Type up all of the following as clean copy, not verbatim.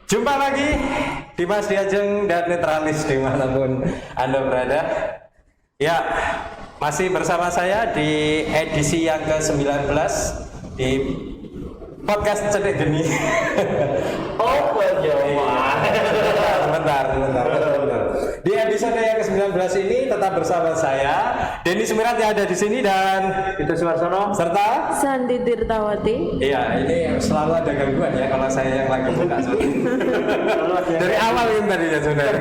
Jumpa lagi Dimas Diajeng dan Netralis dimanapun Anda berada. Ya, masih bersama saya di edisi yang ke-19 di podcast Cedek Geni. Oh, Bentar. Di episode yang ke-19 ini tetap bersama saya Denny Sumirat yang ada di sini dan Itu Suarsono serta Sandi Tirtawati. Iya, ini selalu ada gangguan ya kalau saya yang lagi buka. Dari awal ini tadi ya saudara.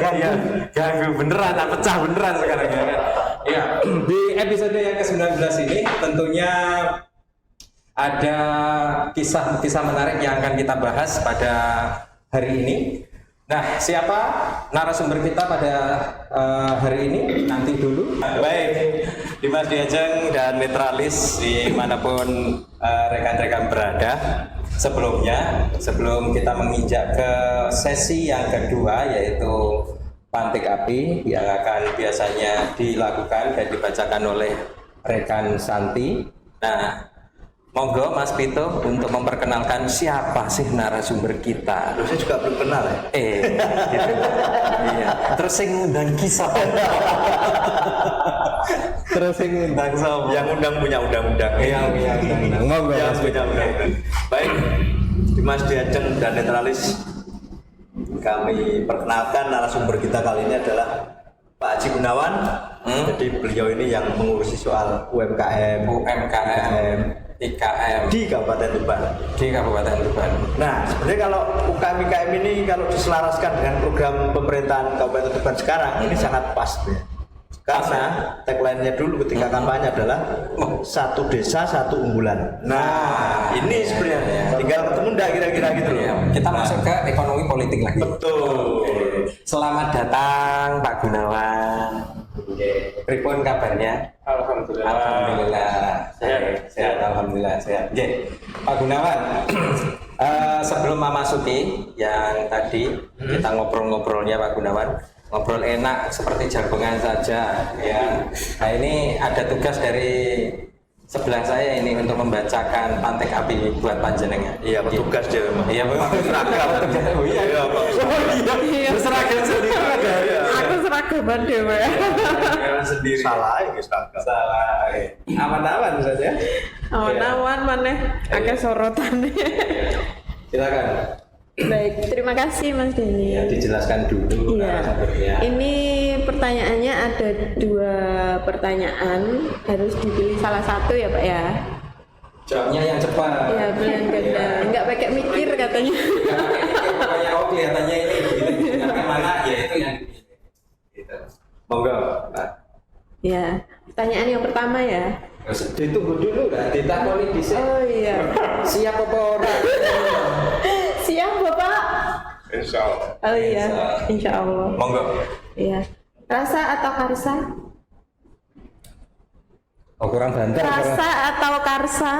Iya, ganggu beneran, pecah beneran sekarang ya kan. Iya, di episode yang ke-19 ini tentunya ada kisah-kisah menarik yang akan kita bahas pada hari ini. Nah, siapa narasumber kita pada hari ini? Nanti dulu. Baik, Dimas Diajeng dan Netralis dimanapun rekan-rekan berada. Sebelum kita menginjak ke sesi yang kedua, yaitu pantik api yang akan biasanya dilakukan dan dibacakan oleh rekan Santi. Nah, monggo Mas Pito untuk memperkenalkan siapa sih narasumber kita. Saya juga belum kenal ya. Gitu. Iya. Terus yang ngundang kisah. Terus yang ngundang sama. Yang undang punya undang-undang. Yang undang. Monggo Yang Mas punya Pito. undang-undang. Baik, Dimas Diajeng dan Netralis. Kami perkenalkan narasumber kita kali ini adalah Pak Haji Gunawan. Jadi beliau ini yang mengurusi soal UMKM IKM di Kabupaten Tuban. di Kabupaten Tuban. Nah, sebenarnya kalau UKM IKM ini kalau diselaraskan dengan program pemerintahan Kabupaten Tuban sekarang ini sangat pas ya. Karena tagline-nya dulu ketika kampanye adalah satu desa satu unggulan. Nah, ini sebenarnya tinggal ketemu enggak kira-kira gitu loh. Iya, kita masuk ke ekonomi politik lagi. Betul. Selamat datang Pak Gunawan. Pripun kabarnya? Alhamdulillah. Sehat. Alhamdulillah sehat. Oke, Pak Gunawan. Sebelum memasuki yang tadi kita ngobrol-ngobrolnya Pak Gunawan, ngobrol enak seperti jagongan saja. Ya. Nah ini ada tugas dari sebelah saya ini untuk membacakan pantek api buat panjenengan. Iya, petugas dia memang. Iya, memang seragam. Oh iya, berseragam sendiri ada. Aku seragaman dewe. Sendiri. Salah ya seragam. Salah. Aman-aman saja. Awan-awan maneh akeh sorotane. Silakan. Baik, terima kasih Mas Denny. Ya, dijelaskan dulu Iya. narasumbernya. Ini pertanyaannya ada 2 pertanyaan, harus dipilih salah satu ya Pak ya. Jawabnya yang cepat. Iya, pilihan ganda. Enggak pakai mikir katanya. Pokoknya kelihatannya ini begini, yang mana ya itu yang dipilih. Gitu. Monggo, Pak. Ya, pertanyaan yang pertama ya. Ditunggu dulu lah, ditakoni dhisik. Oh iya. Siap apa ora? Siap Bapak? Insya Allah. Oh iya, insya Allah. Monggo. Iya. Rasa atau karsa? Oh, kurang banter. Rasa atau karsa?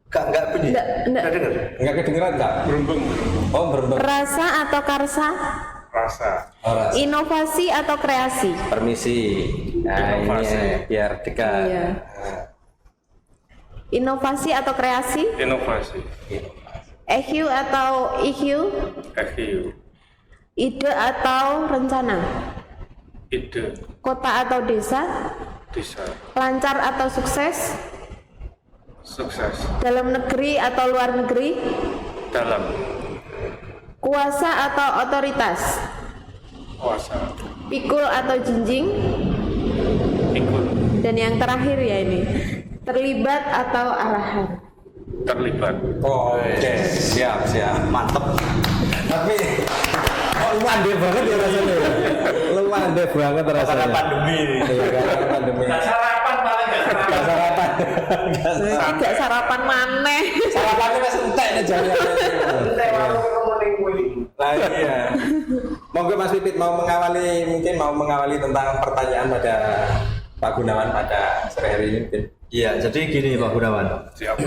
Enggak bunyi. Enggak. Enggak dengar. Enggak kedengeran enggak? Berembung. Oh, berembung. Rasa atau karsa? Rasa. Oh, rasa. Inovasi atau kreasi? Permisi. Nah, Inovasi. ini biar dekat. Iya. Inovasi atau kreasi? Inovasi, EQ atau IQ? FIU, Ide atau rencana? ide, Kota atau desa? desa, Lancar atau sukses? sukses, Dalam negeri atau luar negeri? dalam, Kuasa atau otoritas? kuasa, Pikul atau jinjing? ikut, Dan yang terakhir ya ini, terlibat atau arahan? terlibat, Oh, oke. Siap. Mantep. Tapi lu andai banget ya rasanya. Lu andai banget rasanya. Karena pandemi ini. Iya, karena pandemi. sarapan paling Nggak sarapan. Tidak sarapan maneh. Sarapannya masih entek nih jangan. Nah, iya. Monggo Mas Pipit mau mengawali tentang pertanyaan pada Pak Gunawan pada sore hari ini mungkin. Iya, jadi gini Pak Gunawan. siap,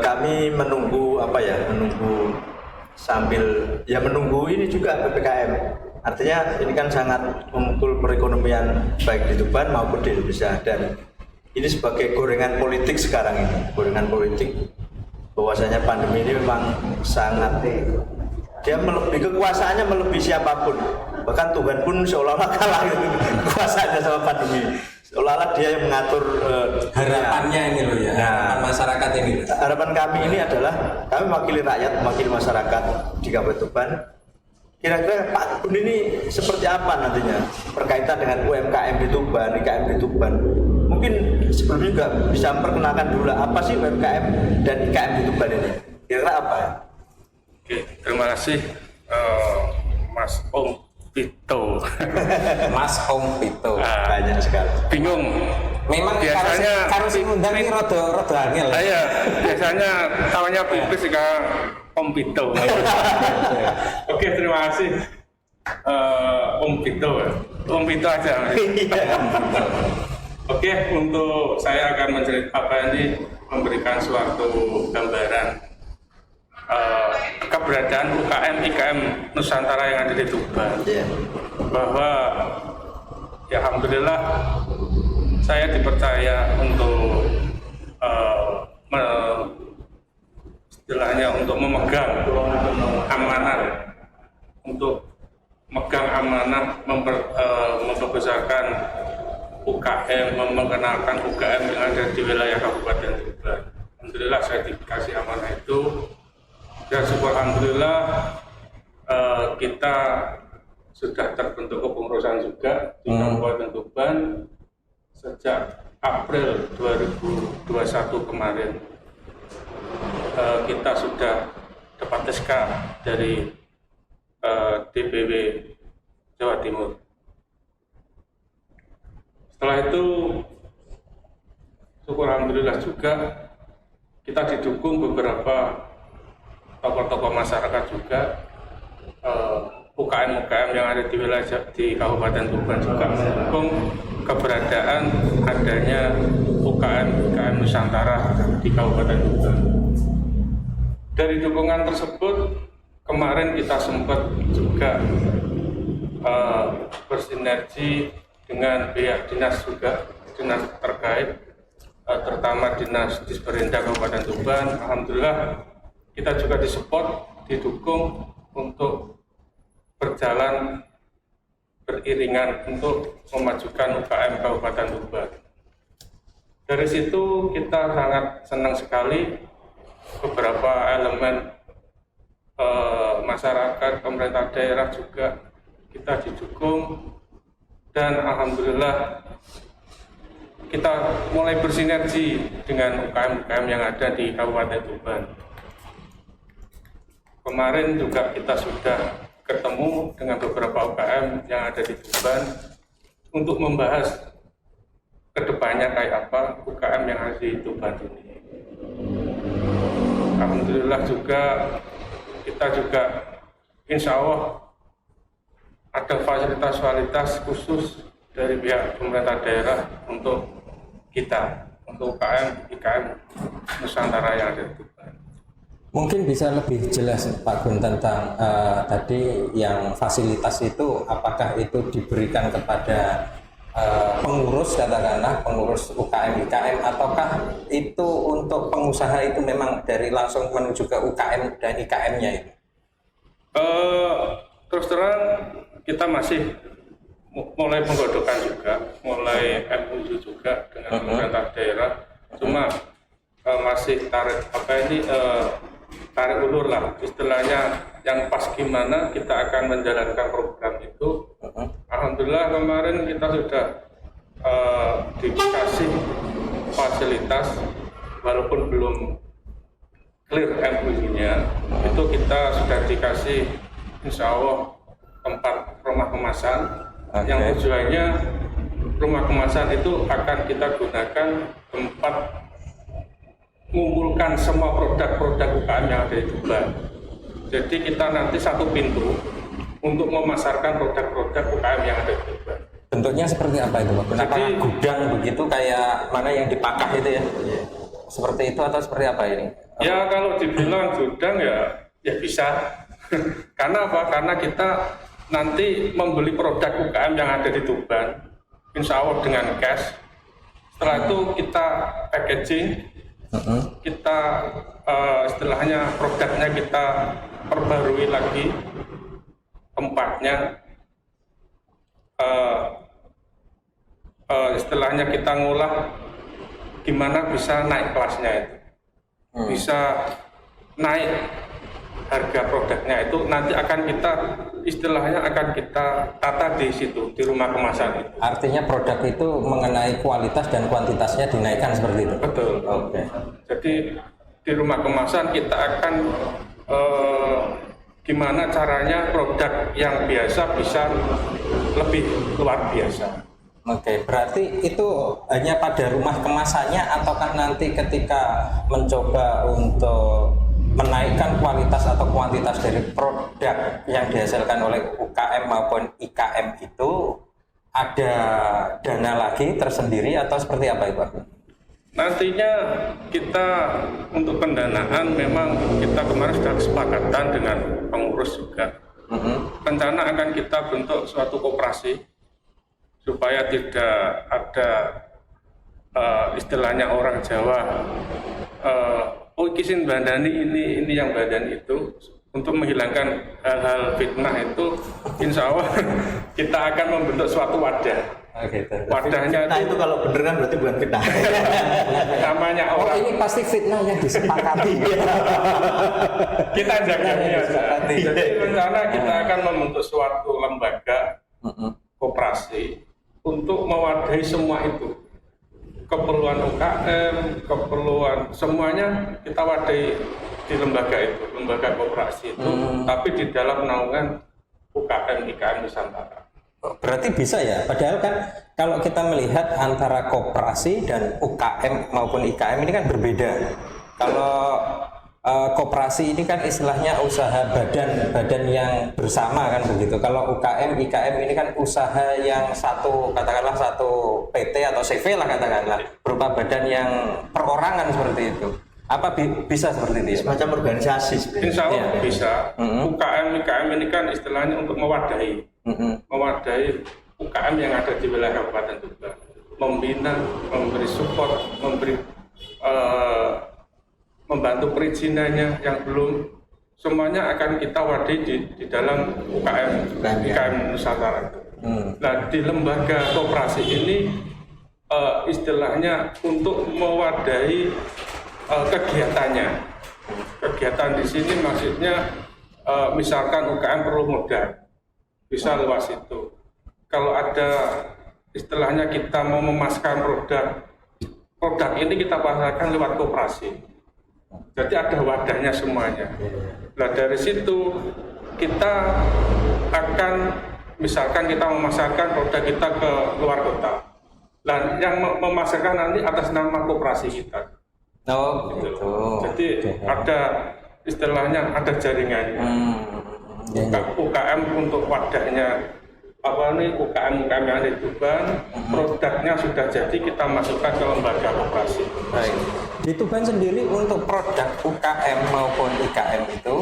Kami menunggu sambil menunggu ini juga PPKM. Artinya ini kan sangat memukul perekonomian baik di Tuban maupun di Indonesia, dan ini sebagai gorengan politik sekarang ini, gorengan politik bahwasanya pandemi ini memang sangat dia kekuasaannya melebihi siapapun, bahkan Tuhan pun seolah-olah kalah gitu kekuasaannya sama pandemi, seolah-olah dia yang mengatur Harapannya ini loh ya, harapan masyarakat ini. Harapan kami ini adalah kami mewakili rakyat, mewakili masyarakat di Kabupaten Tuban. Kira-kira Pak Gun ini seperti apa nantinya berkaitan dengan UMKM di Tuban, IKM di Tuban? Mungkin sebelumnya juga bisa memperkenalkan dulu apa sih UMKM dan IKM di Tuban ini? Kira-kira apa ya? Oke, terima kasih Mas Om Pito. Mas Om Pito. Banyak sekali. Bingung. Memang Biasanya harus undang ini rada angel. Saya biasanya tahunya pipis sekarang Om Pito. Oke, terima kasih Om Pito. Om Pito aja. Oke, untuk saya akan memberikan suatu gambaran keberadaan UKM IKM Nusantara yang ada di Tuban. Bahwa ya alhamdulillah saya dipercaya untuk istilahnya untuk memegang amanah membesarkan UKM, mengenalkan UKM yang ada di wilayah Kabupaten Tuban. Alhamdulillah saya dikasih amanah itu, dan syukur alhamdulillah kita sudah terbentuk kepengurusan juga di Kabupaten Tuban sejak April 2021 kemarin. Kita sudah dapat SK dari DPW Jawa Timur. Setelah itu syukur alhamdulillah juga kita didukung beberapa tokoh-tokoh masyarakat juga, UKM-UKM yang ada di wilayah di Kabupaten Tuban juga mendukung keberadaan adanya UKM Nusantara di Kabupaten Tuban. Dari dukungan tersebut kemarin kita sempat juga bersinergi dengan pihak dinas juga, dinas terkait, terutama Dinas Disperindah Kabupaten Tuban. Alhamdulillah kita juga disupport, didukung untuk berjalan beriringan untuk memajukan UKM Kabupaten Tuban. Dari situ kita sangat senang sekali beberapa elemen masyarakat, pemerintah daerah juga kita didukung, dan alhamdulillah kita mulai bersinergi dengan UKM-UKM yang ada di Kabupaten Tuban. Kemarin juga kita sudah ketemu dengan beberapa UKM yang ada di Tuban untuk membahas kedepannya kayak apa UKM yang ada di Tuban ini. Alhamdulillah juga kita juga insya Allah ada fasilitas-fasilitas khusus dari pihak pemerintah daerah untuk kita, untuk IKM Nusantara yang ada di Tuban. Mungkin bisa lebih jelas Pak Gun tentang tadi yang fasilitas itu, apakah itu diberikan kepada pengurus, katakanlah pengurus UKM IKM, ataukah itu untuk pengusaha itu memang dari langsung menuju ke UKM dan IKM-nya itu? Terus terang kita masih mulai penggodokan juga, mulai MOU juga dengan pemerintah daerah, cuma masih tarik ulur lah istilahnya, yang pas gimana kita akan menjalankan program itu. Alhamdulillah kemarin kita sudah dikasih fasilitas, walaupun belum clear MOU-nya, itu kita sudah dikasih insya Allah tempat rumah kemasan, yang tujuannya rumah kemasan itu akan kita gunakan tempat mengumpulkan semua produk-produk UKM yang ada di Tuban. Jadi kita nanti satu pintu untuk memasarkan produk-produk UKM yang ada di Tuban. Bentuknya seperti apa itu Pak? Apakah gudang begitu kayak mana yang dipakah itu ya? Seperti itu atau seperti apa ini? Ya kalau dibilang gudang ya bisa. Karena apa? Karena kita nanti membeli produk UKM yang ada di Tuban, insya Allah dengan cash. Setelah itu kita packaging, kita istilahnya produknya kita perbarui lagi, tempatnya istilahnya kita ngolah gimana bisa naik kelasnya itu, bisa naik harga produknya itu, nanti akan kita istilahnya akan kita tata di situ, di rumah kemasan itu. Artinya produk itu mengenai kualitas dan kuantitasnya dinaikkan seperti itu? Betul. Oke. Jadi di rumah kemasan kita akan gimana caranya produk yang biasa bisa lebih luar biasa. Oke, berarti itu hanya pada rumah kemasannya ataukah nanti ketika mencoba untuk menaikkan kualitas atau kuantitas dari produk yang dihasilkan oleh UKM maupun IKM itu ada dana lagi tersendiri atau seperti apa itu? Nantinya kita untuk pendanaan memang kita kemarin sudah kesepakatan dengan pengurus juga. Rencana akan kita bentuk suatu koperasi supaya tidak ada istilahnya orang Jawa kisin bandani ini yang badan itu, untuk menghilangkan hal-hal fitnah itu. Insya Allah kita akan membentuk suatu wadah. Wadahnya itu kalau bener kan berarti bukan fitnah. Namanya orang. Ini pasti fitnah yang disepakati. Kita jaganya. Jadi rencana kita akan membentuk suatu lembaga koperasi untuk mewadahi semua itu, keperluan UKM, keperluan semuanya kita wadahi di lembaga itu, lembaga koperasi itu, tapi di dalam naungan UKM IKM Nusantara. Berarti bisa ya, padahal kan kalau kita melihat antara koperasi dan UKM maupun IKM ini kan berbeda. Kalau koperasi ini kan istilahnya usaha badan yang bersama kan begitu. Kalau UKM, IKM ini kan usaha yang satu, katakanlah satu PT atau CV lah katakanlah, berupa badan yang perorangan seperti itu. Apa bisa seperti itu? Semacam organisasi sebenarnya. Insya Allah bisa. UKM, IKM ini kan istilahnya untuk mewadahi UKM yang ada di wilayah Kabupaten Tuban, membina, memberi support, membantu perizinannya yang belum, semuanya akan kita wadahi di dalam IKM Nusantara itu. Nah, di lembaga koperasi ini istilahnya untuk mewadahi kegiatannya. Kegiatan di sini maksudnya misalkan UKM perlu modal, bisa luas itu. Kalau ada istilahnya kita mau memasarkan produk ini kita pasarkan lewat koperasi. Jadi ada wadahnya semuanya. Nah, dari situ kita akan misalkan kita memasarkan produk kita ke luar kota. Dan yang memasarkan nanti atas nama koperasi kita. Oh, gitu. Jadi ada istilahnya ada jaringannya. UKM untuk wadahnya UKM yang ada di Tuban, produknya sudah jadi kita masukkan ke lembaga koperasi. Baik. Di Tuban sendiri untuk produk UKM maupun IKM itu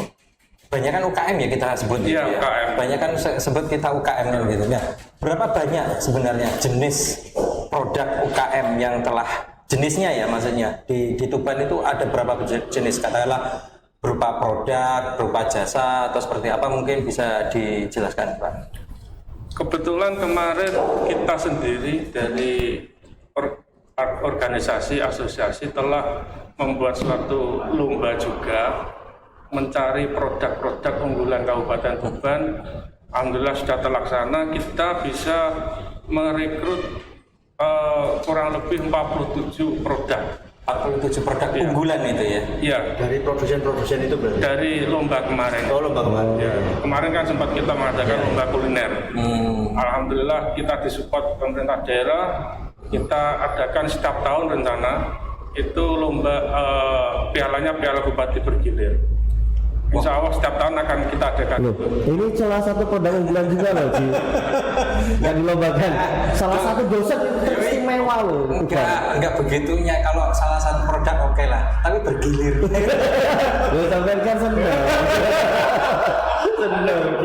banyak kan UKM ya kita sebut ya. UKM. Banyak kan sebut kita UKM gitu. Nah, berapa banyak sebenarnya jenis produk UKM yang telah jenisnya ya maksudnya di Tuban itu ada berapa jenis, katakanlah berupa produk, berupa jasa atau seperti apa, mungkin bisa dijelaskan Pak? Kebetulan kemarin kita sendiri dari organisasi asosiasi telah membuat suatu lomba juga mencari produk-produk unggulan Kabupaten Tuban. Alhamdulillah sudah terlaksana, kita bisa merekrut kurang lebih 47 produk. 47 produk unggulan itu ya? Iya. Dari produsen-produsen itu berarti? Dari lomba kemarin. Oh, lomba kemarin. Ya. Kemarin kan sempat kita mengadakan lomba kuliner. Alhamdulillah kita disupport pemerintah daerah. Kita adakan setiap tahun rencana itu lomba pialanya Piala Bupati Bergilir. Insya Allah setiap tahun akan kita adakan. Loh, ini salah satu produk unggulan juga loh, Ji. Yang dilombakan. Salah satu dosen teristimewa loh. Enggak begitunya, kalau salah satu produk oke lah, tapi bergilir. Loh, sampai kan seneng.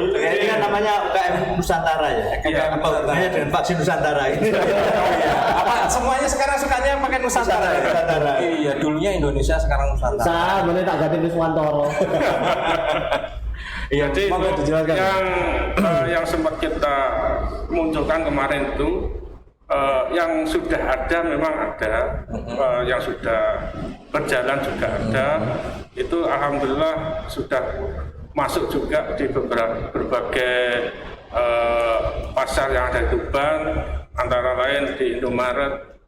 Ini kan namanya UKM Nusantara ya. UKM Apa hubungannya dengan vaksin Nusantara ini? Oh iya. Apa semuanya sekarang sukanya pakai Nusantara ya? Nusantara. Iya, dulunya Indonesia, sekarang Nusantara. Saya bener tak ganti Nuswantoro. Iya, Jadi monggo dijelaskan. yang sempat kita munculkan kemarin itu yang sudah ada memang ada, yang sudah berjalan juga ada. Itu alhamdulillah sudah masuk juga di berbagai pasar yang ada di Tuban, antara lain di Indomaret,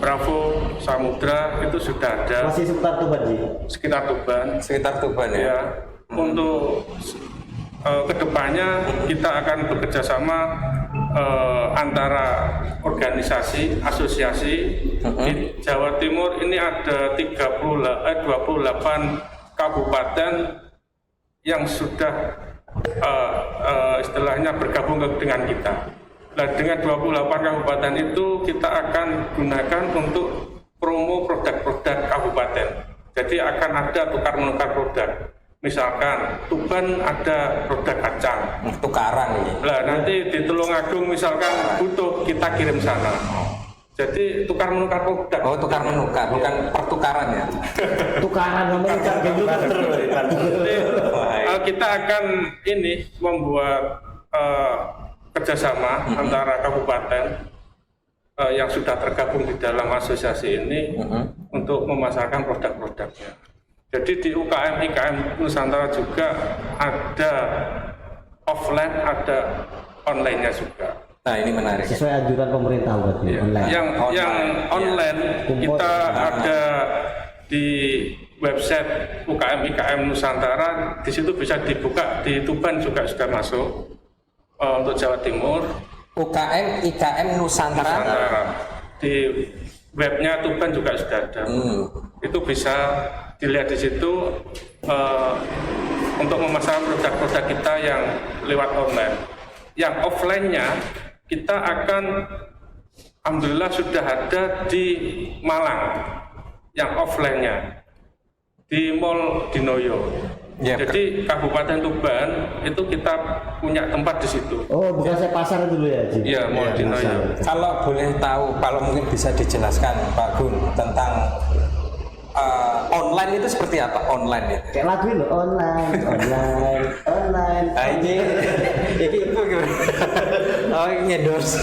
Bravo, Samudra itu sudah ada. Masih seputar Tuban sih. Sekitar Tuban ya. Untuk kedepannya kita akan bekerja sama antara organisasi, asosiasi di Jawa Timur. Ini ada 28 kabupaten yang sudah istilahnya bergabung dengan kita. Nah, dengan 28 kabupaten itu kita akan gunakan untuk promo produk-produk kabupaten. Jadi akan ada tukar-menukar produk. Misalkan Tuban ada produk kacang, Tukaran ini. nah nanti di Tulungagung misalkan butuh, kita kirim sana. Jadi tukar menukar produk. Oh, tukar menukar, bukan pertukaran ya. Tukaran namanya kan Jadi, kita akan ini membuat kerjasama antara kabupaten yang sudah tergabung di dalam asosiasi ini untuk memasarkan produk-produknya. Jadi di UKM-IKM Nusantara juga ada offline, ada online-nya juga. Nah, ini menarik. sesuai anjuran pemerintah berarti online. Yang online kita ada di website UKM-IKM Nusantara, di situ bisa dibuka. Di Tuban juga sudah masuk untuk Jawa Timur. UKM-IKM Nusantara. Di webnya Tuban juga sudah ada. Itu bisa dilihat di situ untuk memasarkan produk-produk kita yang lewat online. Yang offline-nya kita akan, alhamdulillah sudah ada di Malang. Yang offline-nya di Mall Dinoyo. Ya, Jadi Kabupaten Tuban itu kita punya tempat di situ. Oh, bukan saya pasar dulu ya, Ji? Iya, Mall Dinoyo. Kalau boleh tahu, kalau mungkin bisa dijelaskan Pak Gun tentang online itu seperti apa? Online itu? Kayak lagu itu, online. Ini itu gimana? Oh, endorse.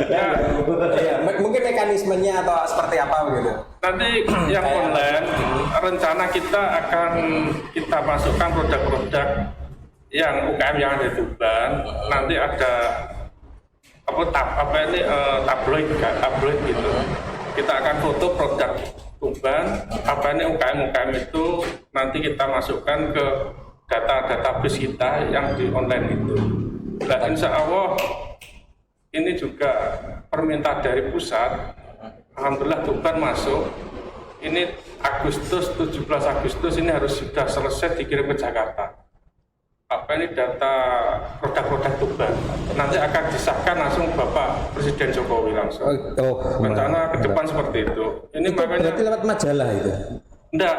Ya, mungkin mekanismenya atau seperti apa begitu? Nanti yang online, rencana kita akan kita masukkan produk-produk yang UKM yang ada di Tuban. Nanti ada tabloid gitu. Kita akan foto produk Tuban, ini UKM itu nanti kita masukkan ke database kita yang di online itu. Nah, insya Allah ini juga permintaan dari pusat. Alhamdulillah Tuban masuk. Ini 17 Agustus ini harus sudah selesai dikirim ke Jakarta. Ini data produk-produk Tuban. Nanti akan disahkan langsung Bapak Presiden Jokowi langsung. Rencana ke depan seperti itu. Ini itu makanya berarti lewat majalah itu? enggak,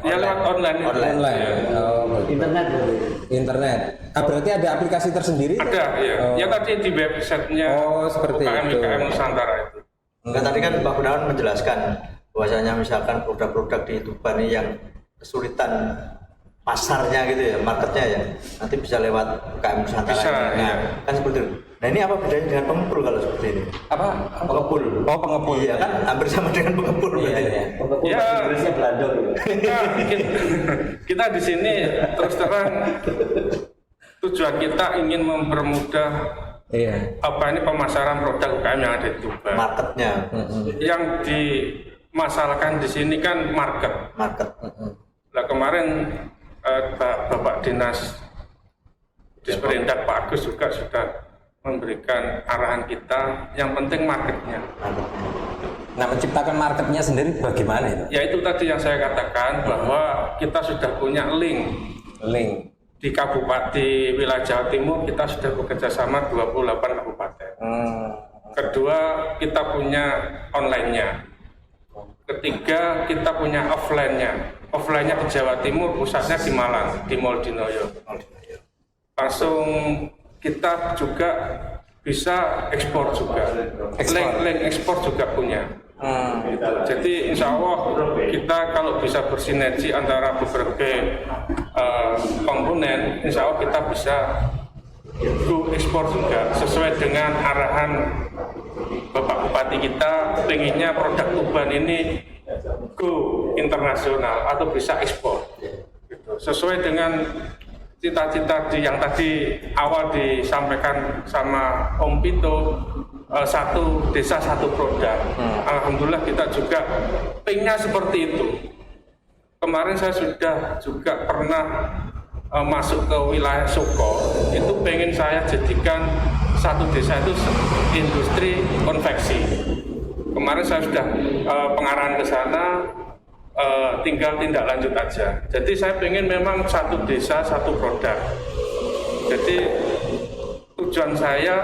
ya lewat online. Online. Ya. Internet berarti. Internet. Berarti ada aplikasi tersendiri? Ada, ya. Ya tadi di websitenya seperti itu. UKM Nusantara itu. Nah, tadi kan Pak Gunawan menjelaskan bahwasanya misalkan produk-produk di Tuban ini yang kesulitan pasarnya gitu ya, marketnya ya, nanti bisa lewat UKM Nusantara. Bisa, nah, iya. kan seperti itu. Nah, ini apa bedanya dengan pengepul kalau seperti ini? Apa? Pengepul. Oh, pengepul. Iya kan, hampir sama dengan pengepul. Iya, iya. Pengepul Ya. bahasa Inggrisnya Belanda. Kita di sini terus terang tujuan kita ingin mempermudah Iya. ini pemasaran produk UKM yang ada di Tuban. Marketnya. Yang dimasalahkan di sini kan market. Nah, kemarin Bapak Dinas Disperindak Pak Agus juga sudah memberikan arahan kita, yang penting marketnya. Nah, menciptakan marketnya sendiri bagaimana itu? Ya itu tadi yang saya katakan bahwa kita sudah punya link di kabupaten wilayah Jawa Timur. Kita sudah bekerja sama 28 kabupaten. Kedua, kita punya online-nya. Ketiga, kita punya offline-nya. Offline-nya di Jawa Timur, pusatnya di Malang, di Mall Dinoyo. langsung kita juga bisa ekspor juga. Link ekspor juga punya. Jadi insya Allah kita kalau bisa bersinergi antara berbagai komponen, insya Allah kita bisa go ekspor juga sesuai dengan arahan Bapak Bupati kita, pengennya produk Tuban ini go internasional atau bisa ekspor. Sesuai dengan cita-cita yang tadi awal disampaikan sama Om Pito, satu desa satu produk. Alhamdulillah kita juga pengennya seperti itu. Kemarin saya sudah juga pernah masuk ke wilayah Soko, itu pengen saya jadikan satu desa itu industri konveksi. Kemarin saya sudah pengarahan ke sana, tinggal tindak lanjut aja. Jadi saya pengen memang satu desa satu produk. Jadi tujuan saya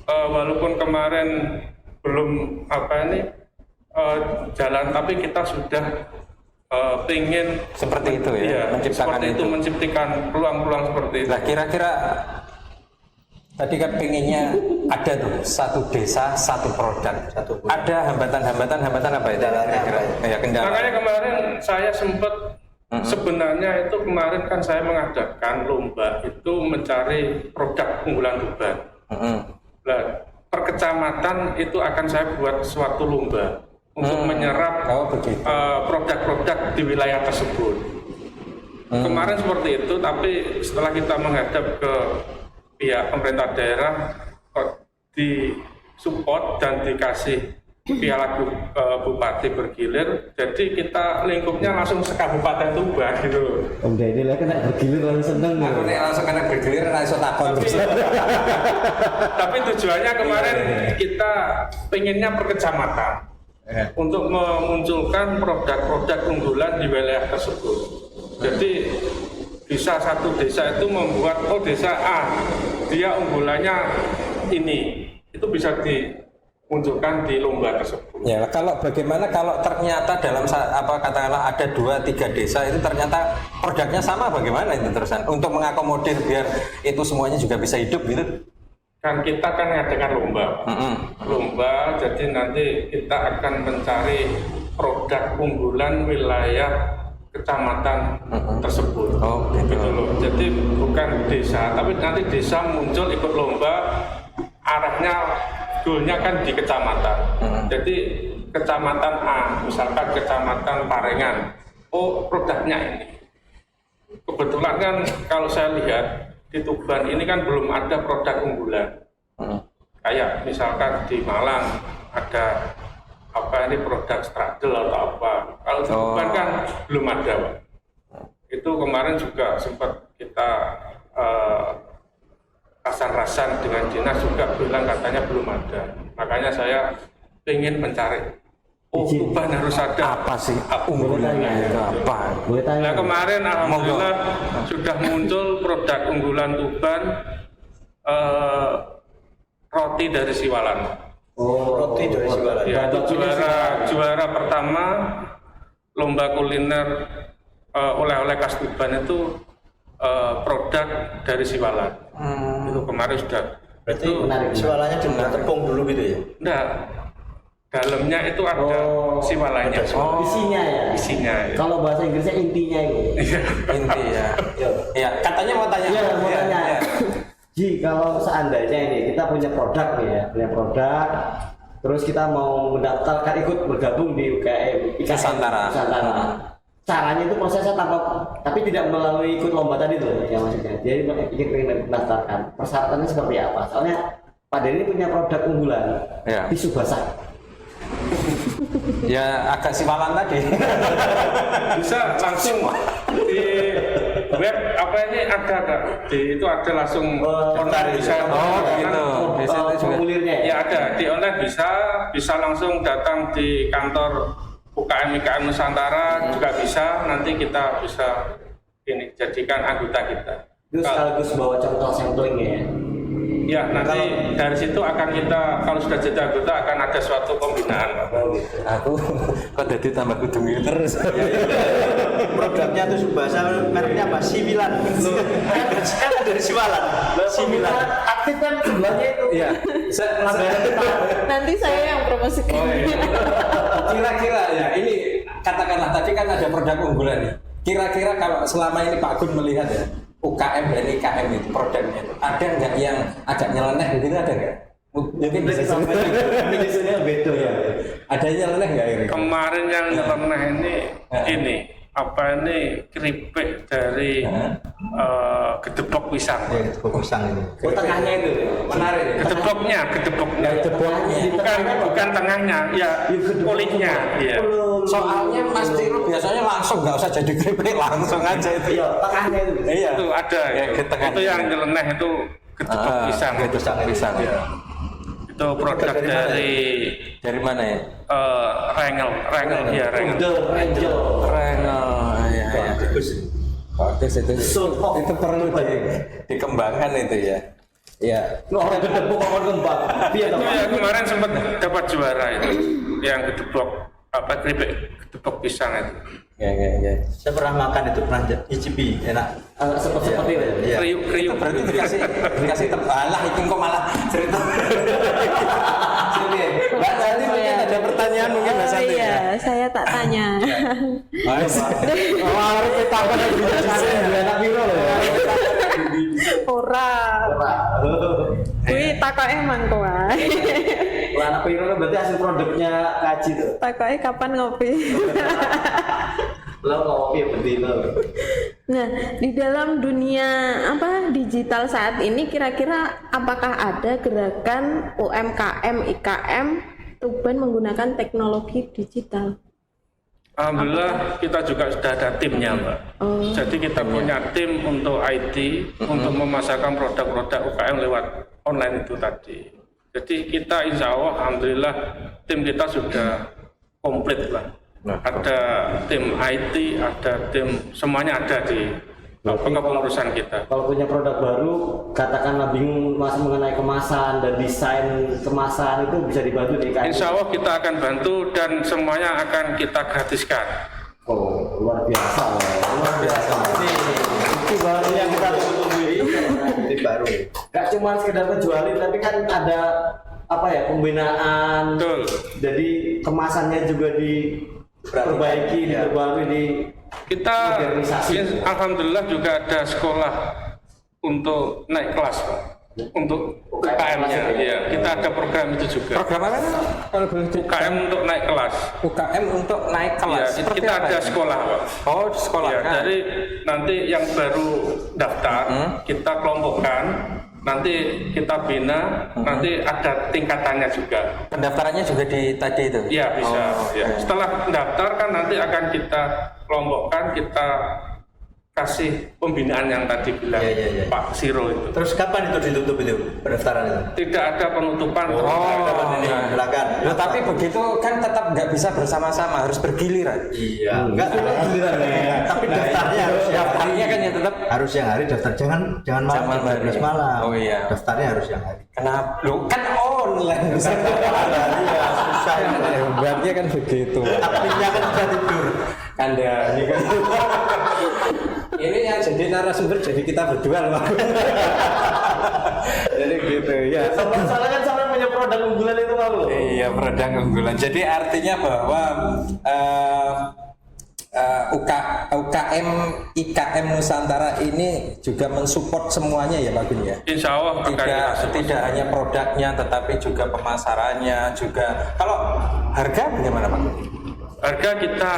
walaupun kemarin belum jalan, tapi kita sudah pengen Seperti itu ya, iya, menciptakan seperti itu, menciptakan peluang-peluang seperti itu. Nah, kira-kira tadi kan pengennya ada tuh satu desa satu produk. Ada hambatan apa itu kira-kira? Ya, kendala. Makanya kemarin saya sempat sebenarnya itu kemarin kan saya mengadakan lomba itu mencari produk unggulan Tuban. Nah, per kecamatan itu akan saya buat suatu lomba untuk menyerap produk-produk di wilayah tersebut. Kemarin seperti itu, tapi setelah kita menghadap ke pihak pemerintah daerah, disupport dan dikasih piala Bupati bergilir, jadi kita lingkupnya langsung sekabupaten Tuban gitu. Om Deni lah kena bergilir langsung seneng. Aku nih langsung kena bergilir langsung takon terus. Tapi tujuannya kemarin kita pengennya per kecamatan untuk memunculkan produk-produk unggulan di wilayah tersebut. Jadi bisa satu desa itu membuat desa A dia unggulannya ini, itu bisa dimunculkan di lomba tersebut. Ya, bagaimana kalau ternyata dalam katakanlah ada 2-3 desa itu ternyata produknya sama, bagaimana itu terusan untuk mengakomodir biar itu semuanya juga bisa hidup gitu? Kan kita kan ngadakan lomba, jadi nanti kita akan mencari produk unggulan wilayah kecamatan tersebut. Gitu loh. Jadi bukan desa, tapi nanti desa muncul ikut lomba, arahnya goalnya kan di kecamatan. Jadi kecamatan A, misalkan kecamatan Parengan, produknya ini. Kebetulan kan kalau saya lihat di Tuban ini kan belum ada produk unggulan. Kayak misalkan di Malang ada produk straddle atau apa. Kalau di Tuban kan belum ada, Pak. Itu kemarin juga sempat kita rasan-rasan dengan dinas juga bilang katanya belum ada. Makanya saya ingin mencari Tuban harus ada apa sih unggulannya itu apa? Nah, kemarin alhamdulillah sudah muncul produk unggulan Tuban, roti dari Siwalan. Roti dari Siwalan. Ya, itu juara pertama lomba kuliner oleh-oleh khas Tuban itu produk dari Siwalan. Itu kemarin sudah. Berarti Siwalannya dibuat tepung dulu gitu ya? Enggak. Dalamnya itu ada siwalannya. Isinya ya. Isinya. Ya. Kalau bahasa Inggrisnya intinya itu. Inti ya. Ya, katanya mau tanya. Iya, mau tanya. Ji, kalau seandainya ini kita punya produk nih ya, punya produk, terus kita mau mendaftarkan ikut bergabung di UKM Nusantara. Caranya itu prosesnya tapi tidak melalui ikut lomba tadi tuh ya maksudnya. Jadi ingin mendaftarkan. Persyaratannya seperti apa? Soalnya Pak Deni punya produk unggulan tisu basah. Ya agak Siwalan tadi. Bisa langsung di web itu ada langsung online bisa. Gitu. Biasanya juga. Formulirnya. Ya ada di online bisa langsung datang di kantor UKM Nusantara juga bisa. Nanti kita bisa jadikan anggota kita. Itu sekaligus bawa contoh samplingnya ya. Ya, nanti dari situ akan kita, kalau sudah jadi anggota akan ada suatu pembinaan. Aku kok jadi tambah kudu terus. produknya itu bahasa mereknya apa? Similan. Kan dari Simalan. Similan. Aktif kan sebenarnya itu. Iya. Nanti saya yang promosikan. Oh, iya. Kira-kira ya ini katakanlah tadi kan ada produk unggulan nih. Kira-kira kalau selama ini Pak Gun melihat ya UKM dan IKM itu produknya itu ada nggak yang agak nyeleneh begitu, ada nggak? Mungkin bisa Indonesia beda ya. ada nyeleneh nggak ini? Kemarin yang nyeleneh ini apa ini keripik dari gedebok pisang. Ya, pisang ini. Oh, tengahnya itu menarik. Gedeboknya bukan tengahnya, ya kulitnya. Iya. Soalnya Mas Tiro biasanya langsung nggak usah jadi keripik, langsung aja itu. Iya, tengahnya itu. Iya. Itu ada. Ya, Itu yang nyeleneh itu gedebok pisang. Pisang. Iya. Itu produk Dari mana ya? Rengel. Angel. Ya. Bagus itu. Sulfok. Itu perlu dikembangkan itu ya. Iya. Orang gedebok orang kembang. Biar Ya, kemarin sempat dapat juara itu yang gedebok keripik gedebok pisang itu. Ya. Saya pernah makan itu, pernah icipi, enak. seperti itu. Iya. Kriuk. Berarti dikasih tebalah itu kok malah cerita. Sini, Mbak Santi mungkin ada pertanyaan mungkin Mbak Santi. Iya, saya tak tanya. Mas, harus ditambah lagi Anak biro loh ya. Ora. Kuwi takoke mangko wae. Anak biro berarti hasil produknya kaji tuh. Takoke kapan ngopi. Lo kopi betina. Nah, di dalam dunia digital saat ini kira-kira apakah ada gerakan UMKM IKM Tuban menggunakan teknologi digital? Alhamdulillah kita juga sudah ada timnya, Mbak. Jadi kita punya tim untuk IT untuk memasarkan produk-produk UKM lewat online itu tadi. Jadi kita insya Allah, alhamdulillah tim kita sudah komplit lah. Ada tim IT, ada tim, semuanya ada di pengurusan kita. Kalau punya produk baru, katakanlah bingung masih mengenai kemasan dan desain kemasan itu bisa dibantu di IKM. Insya Allah kita akan bantu dan semuanya akan kita gratiskan. Oh, luar biasa. Ini baru yang kita tunggu ini. Ini baru. Gak cuma sekedar ngejualin, tapi kan ada pembinaan. Betul. Jadi kemasannya juga diperbaiki, diperbarui, Kita modernisasi. alhamdulillah juga ada sekolah untuk naik kelas, Pak. Untuk UKM-nya, ya. Kita ada program itu juga. Program apa? Kalau boleh UKM untuk naik kelas. UKM untuk naik Ya, kelas. kita ada sekolah, Pak. Oh, di sekolah. Ya, jadi nanti yang baru daftar kita kelompokkan, nanti kita bina, nanti ada tingkatannya juga. Pendaftarannya juga di tadi itu. Iya bisa. Ya. Setelah daftar kan nanti akan kita kelompokkan, kita kasih pembinaan yang tadi bilang Iya. Pak Siro itu. Terus kapan itu ditutup itu pendaftaran itu? Tidak ada penutupan. Silakan. Loh, tapi begitu kan tetap nggak bisa bersama-sama, harus bergiliran. Iya. Enggak giliran ya. Tapi daftarnya harus Daftarnya kan ya tetap. harus yang hari daftar, jangan malam Jangan jam 12 malam. malam. Oh, iya. Daftarnya harus yang hari. Kenapa? Loh, kan online bisa. Iya, susah. Hebatnya kan begitu. Adminnya kan sudah tidur. Kandani kan. Ini yang jadi narasumber jadi kita berdua loh. Jadi gitu ya. Soalnya kan sampai punya produk unggulan itu mau. Iya, produk unggulan. Jadi artinya bahwa UKM IKM Nusantara ini juga mensupport semuanya ya Pak Gun ya. Insya Allah akan kita support. Tidak hanya produknya tetapi juga pemasarannya juga. Kalau harga bagaimana Pak Gun? Harga kita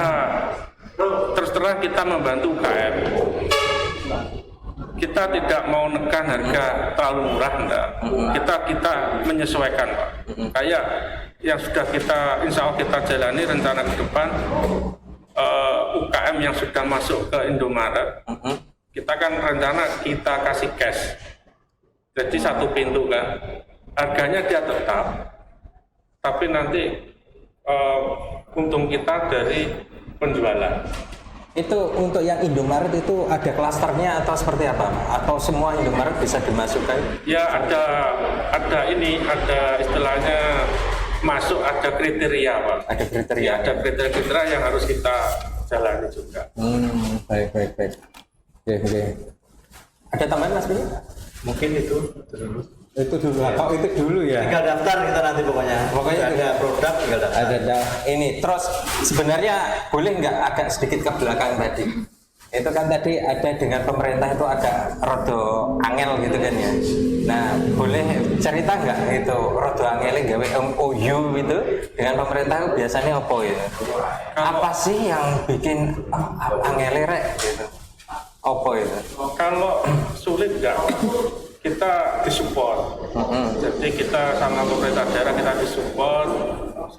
terus terang kita membantu UKM. Kita tidak mau nekan harga terlalu murah, enggak. Kita menyesuaikan, Pak. Kayak yang sudah kita insya Allah kita jalani rencana ke depan, UKM yang sudah masuk ke Indomaret, kita kan rencana kita kasih cash. Jadi satu pintu kan, harganya dia tetap, tapi nanti untung kita dari penjualan. Itu untuk yang Indomaret itu ada klasternya atau seperti apa? Atau semua Indomaret bisa dimasukkan? Ya ada istilahnya masuk, ada kriteria Pak. Ada kriteria. Ya, ada kriteria yang harus kita jalani juga. Baik. Oke. Ada tambahan Mas Bini? Mungkin itu dulu. Itu dulu. Oh, itu dulu ya. Tinggal daftar kita nanti pokoknya. Pokoknya ada produk tinggal daftar. Ada ini. Terus sebenarnya boleh nggak agak sedikit ke belakang tadi? Itu kan tadi ada dengan pemerintah itu agak rodo angel gitu kan ya. Nah, boleh cerita nggak itu rodo angelnya gawe MOU itu dengan pemerintah itu biasanya apa gitu? Apa sih yang bikin angelnya rek gitu? Apa itu? Kalau sulit nggak, kita disupport. Jadi kita sama pemerintah daerah kita disupport,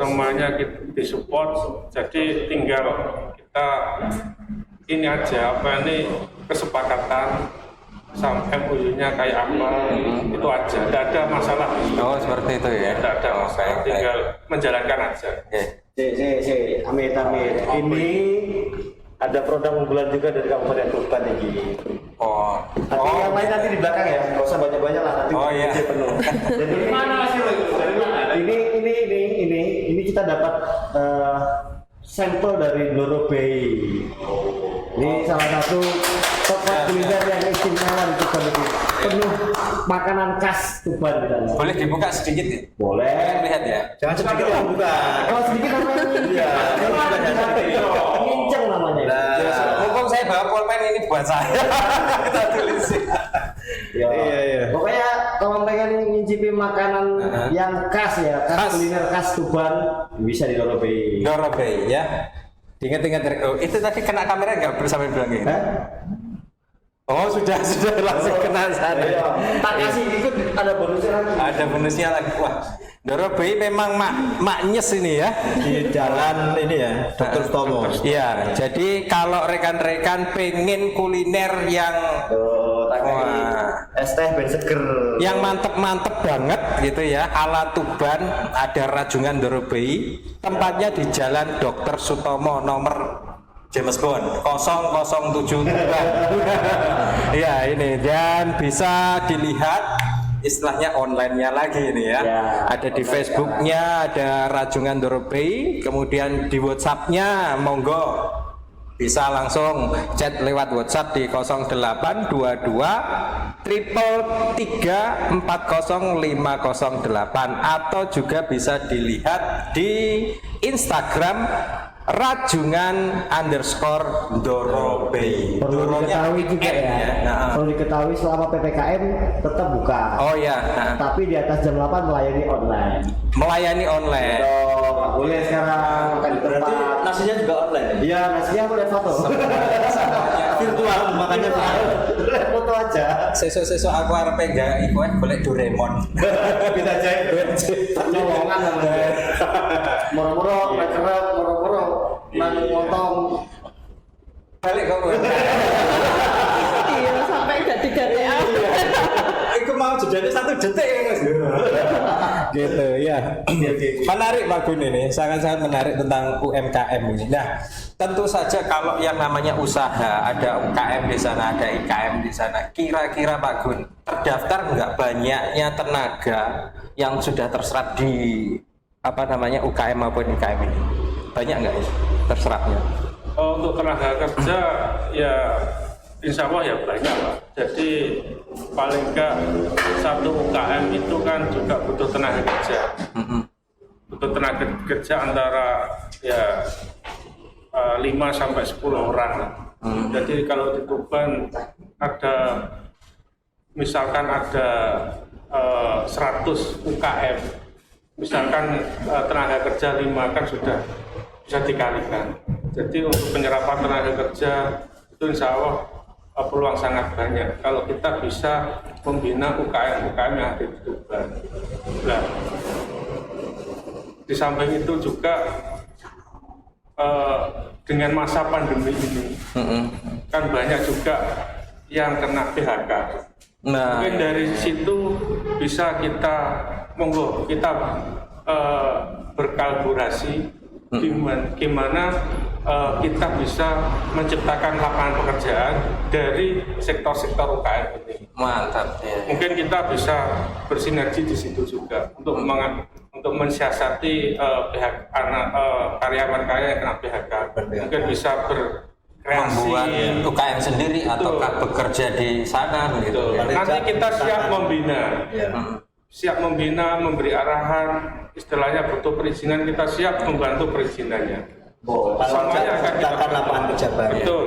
semuanya kita disupport. Jadi tinggal kita ini aja ini kesepakatan sampai MOU-nya kayak apa itu aja. Tidak ada masalah. Oh seperti itu ya. Tidak ada masalah. Tinggal menjalankan aja. Amit. Ini ada produk unggulan juga dari Kabupaten Tuban ini. Oh. Tapi yang lain nanti di belakang ya, nggak usah banyak-banyak lah nanti iya. penuh. Jadi Mana hasil itu? Dari mana? ini kita dapat sampel dari Dorobei. Ini salah satu toko kuliner yang istimewa di Tuban ini. Penuh makanan khas Tuban di sana. Boleh dibuka sedikit ya? Boleh. Lihat ya. Jangan sedikit yang buka. Kalau sedikit namanya Iya, nginceng namanya. Mumpung saya bawa pulpen ini buat saya. Kita tulis. Iya. Pokoknya kalau pengen ngincipi makanan yang khas ya, khas kuliner khas Tuban bisa di Dorobei. Dorobei ya. Ingat-ingat. Oh, itu tadi kena kamera nggak sampai bilang gitu? Oh sudah langsung kena sana. Tak kasih ikut ada bonusnya lagi. Ada bonusnya lagi. Wah, Dorobei memang maknyes ini ya. Di jalan ini ya, Dr. Tomo. Iya, jadi kalau rekan-rekan pengen kuliner yang Es teh ben seger. yang mantep-mantep banget gitu ya, ala Tuban, ada Rajungan Dorobei. Tempatnya di Jalan Dr. Sutomo nomor James Bond 007 Tuban. Ya ini, dan bisa dilihat istilahnya online-nya lagi ini ya. Ada di Facebooknya, ada Rajungan Dorobei, kemudian di WhatsApp-nya monggo bisa langsung chat lewat WhatsApp di 0822 333 40508 atau juga bisa dilihat di Instagram Rajungan_Dorobei. Perlu diketahui juga ya. Perlu diketahui selama PPKM tetap buka. Oh ya. Tapi di atas jam 8 melayani online. Melayani online. Nggak boleh sekarang makan di Berarti tempat. nasinya juga online. Iya, nasinya aku lihat foto. Virtual makanya Lihat foto aja. Sesuk aku arep enggak iku golek Doraemon. kita jahit. Lowongan namanya. Moro-moro, kerap, moro-moro, nang motong. Balik kok. Iya, sampai ganti-gantian. Iku mau jedane 1 detik ya Mas. Gitu ya. Menarik Pak Gun ini, sangat-sangat menarik tentang UMKM ini. Nah, tentu saja kalau yang namanya usaha, ada UKM di sana, ada IKM di sana. Kira-kira Pak Gun, terdaftar nggak banyaknya tenaga yang sudah terserap di UKM maupun IKM ini? Banyak nggak ya terserapnya? Untuk tenaga kerja ya insya Allah ya banyak Pak. Jadi paling enggak satu UKM itu kan juga butuh tenaga kerja. Butuh tenaga kerja antara ya 5 sampai 10 orang. Jadi kalau di Tuban ada misalkan ada 100 UKM, misalkan tenaga kerja 5 kan sudah bisa dikalikan. Jadi untuk penyerapan tenaga kerja itu insya Allah peluang sangat banyak kalau kita bisa membina UKM-UKM yang ada di Tuban. Nah, di samping itu juga dengan masa pandemi ini kan banyak juga yang kena PHK. Nah, mungkin dari situ bisa kita berkolaborasi gimana kita bisa menciptakan lapangan pekerjaan dari sektor-sektor UKM ini. mantap ya. Mungkin kita bisa bersinergi di situ juga untuk untuk mensiasati karyawan yang kena PHK. Mungkin bisa membuat berkreasi, UKM sendiri ataukah bekerja di sana gitu. Nanti kita siap membina, siap membina, memberi arahan, istilahnya butuh perizinan, kita siap membantu perizinannya. Semuanya akan kita lapangan kerja baru. Betul.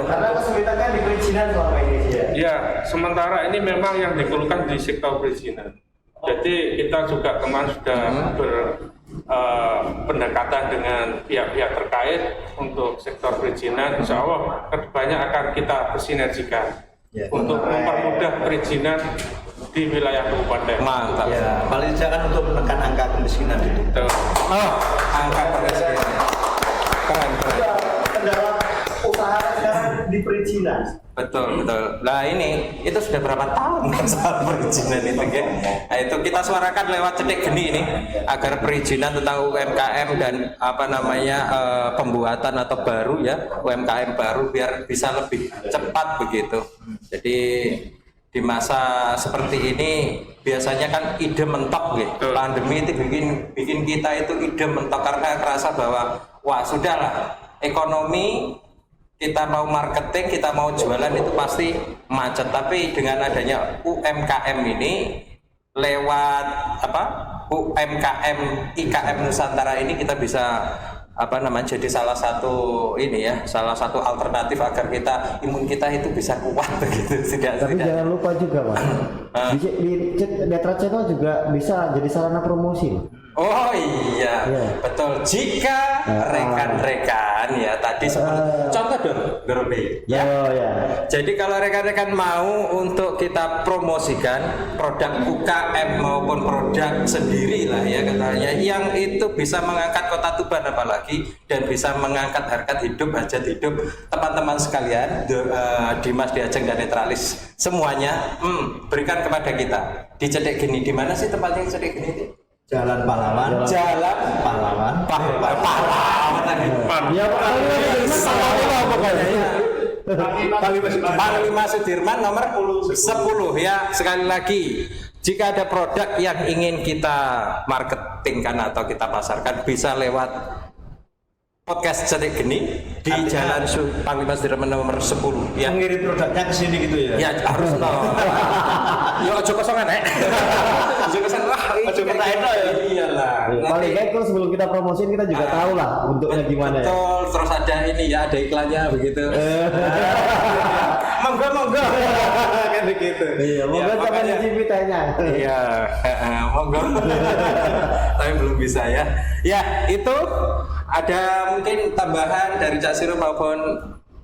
Karena kesulitannya di perizinan selama ini ya. Ya, sementara ini memang yang dikeluhkan di sektor perizinan. Jadi kita juga kemarin sudah pendekatan dengan pihak-pihak terkait untuk sektor perizinan. Insya Allah kedepannya akan kita bersinergikan untuk mempermudah perizinan di wilayah kabupaten. Mantap. Ya, paling tidak kan untuk menekan angka kemiskinan itu. Oh, angka kemiskinan. Keren. Kendala usaha sekarang di perizinan. Betul. Nah ini itu sudah berapa tahun masalah perizinan itu kan? Nah itu kita suarakan lewat Cetek Geni ini agar perizinan tentang UMKM dan pembuatan atau baru ya UMKM baru biar bisa lebih cepat begitu. Jadi di masa seperti ini biasanya kan ide mentok gitu. Pandemi itu bikin kita itu ide mentok karena kerasa bahwa wah sudahlah ekonomi kita mau marketing, kita mau jualan itu pasti macet. Tapi dengan adanya UMKM ini lewat UMKM IKM Nusantara ini kita bisa jadi salah satu alternatif agar imun kita itu bisa kuat begitu. Tapi jangan lupa juga Mas, di Netra Channel juga bisa jadi sarana promosi. Oh iya, betul. Jika rekan-rekan ya tadi contoh dong, Dorbi. Ya. Oh ya. Jadi kalau rekan-rekan mau untuk kita promosikan produk UKM maupun produk sendiri lah ya katanya, yang itu bisa mengangkat Kota Tuban apalagi dan bisa mengangkat harkat hidup, hajat hidup teman-teman sekalian, Dimas, Diajeng dan Netralis semuanya, berikan kepada kita di Cetek Geni. Di mana sih tempatnya Cetek Geni itu? Jalan Pahlawan. Ya Panglima Sudirman nomor 10 ya. Sekali lagi, jika ada produk yang ingin kita marketingkan atau kita pasarkan bisa lewat podcast Cetek Geni di Jalan Panglima Sudirman nomor 10 ya. Mengirim produknya ke sini gitu ya. Ya harus loh. Yo ojo kosongan Ojo kosongan. Ojo ketahin ya. Iyalah. Paling baik kalau sebelum kita promosiin kita juga tahu lah bentuknya gimana ya. Betul, terus ada ini ya, ada iklannya begitu. Monggo. Kan begitu. Iya, monggo sampai nyicipi tanya. Iya, monggo. Tapi belum bisa ya. Ya, itu ada mungkin tambahan dari Cak Siro maupun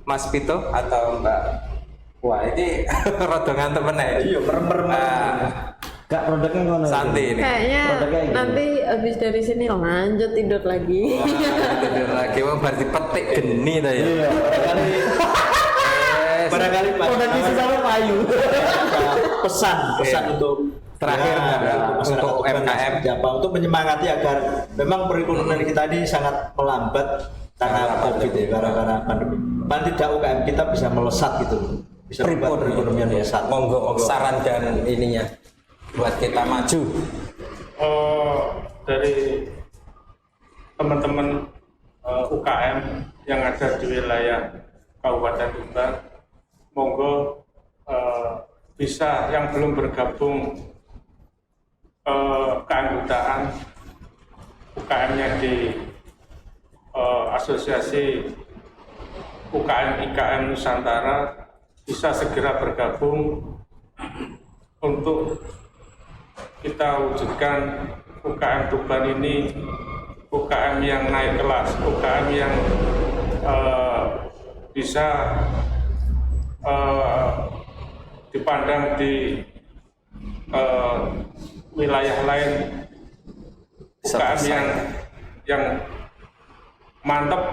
Mas Pito atau Mbak. Wah, ini rodongan temen ya. Iya, merem. Kak produknya ngono. Santai ini. Kayaknya nanti habis dari sini lanjut tidur lagi. Tidur lagi, berarti petik geni ta ya. Iya, Barangkali udah diisi sama payu. pesan untuk terakhir untuk UMKM untuk menyemangati agar memang perekonomian kita ini sangat melambat karena COVID ya, karena pandemi. Paling tidak UMKM kita bisa melesat gitu, bisa membuat perekonomian melesat. Monggo saran dan ininya buat kita maju. Dari teman-teman UKM yang ada di wilayah Kabupaten Tuban, monggo bisa yang belum bergabung keanggotaan UKM-nya di Asosiasi UKM IKM Nusantara bisa segera bergabung untuk kita wujudkan UKM Tuban ini UKM yang naik kelas, UKM yang bisa dipandang di wilayah lain, UKM yang mantap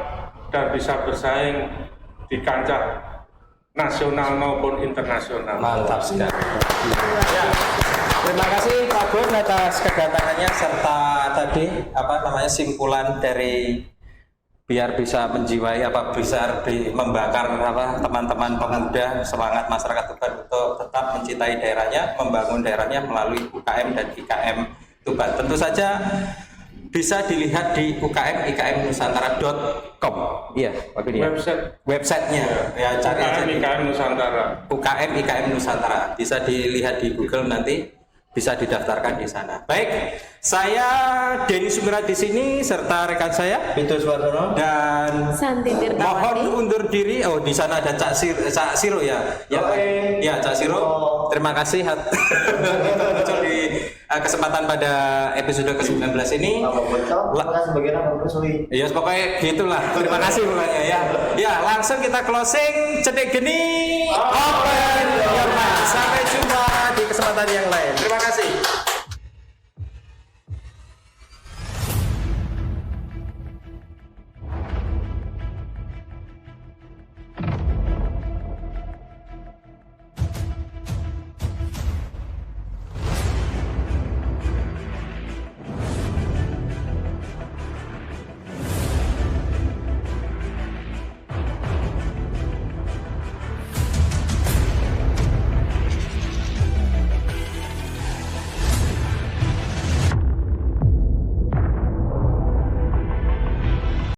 dan bisa bersaing di kancah nasional maupun internasional. Mantap sekali. Ya. Terima kasih Pak Gun atas kedatangannya serta tadi simpulan dari biar bisa menjiwai bisa membakar teman-teman pemuda semangat masyarakat Tuban untuk tetap mencintai daerahnya, membangun daerahnya melalui UKM dan IKM Tuban. Tentu saja bisa dilihat di ukmikmnusantara.com. Iya, Pak Budi. Websitenya. Ya, cari aja di UKM Nusantara. UKM IKM Nusantara. Bisa dilihat di Google nanti, bisa didaftarkan di sana. Baik, saya Denny Sumirat di sini serta rekan saya Pintu Suwardono dan Santi mohon Tirtawati. undur diri. Oh, di sana ada Cak Siro ya. Ya, ya Cak Siro. Terima kasih muncul di kesempatan pada episode ke-19 ini. Ya, pokoknya gitulah. Terima kasih pokoknya ya. Ya, langsung kita closing. Cetek geni. Open your mind. Sampai jumpa di kesempatan yang lain. Terima kasih.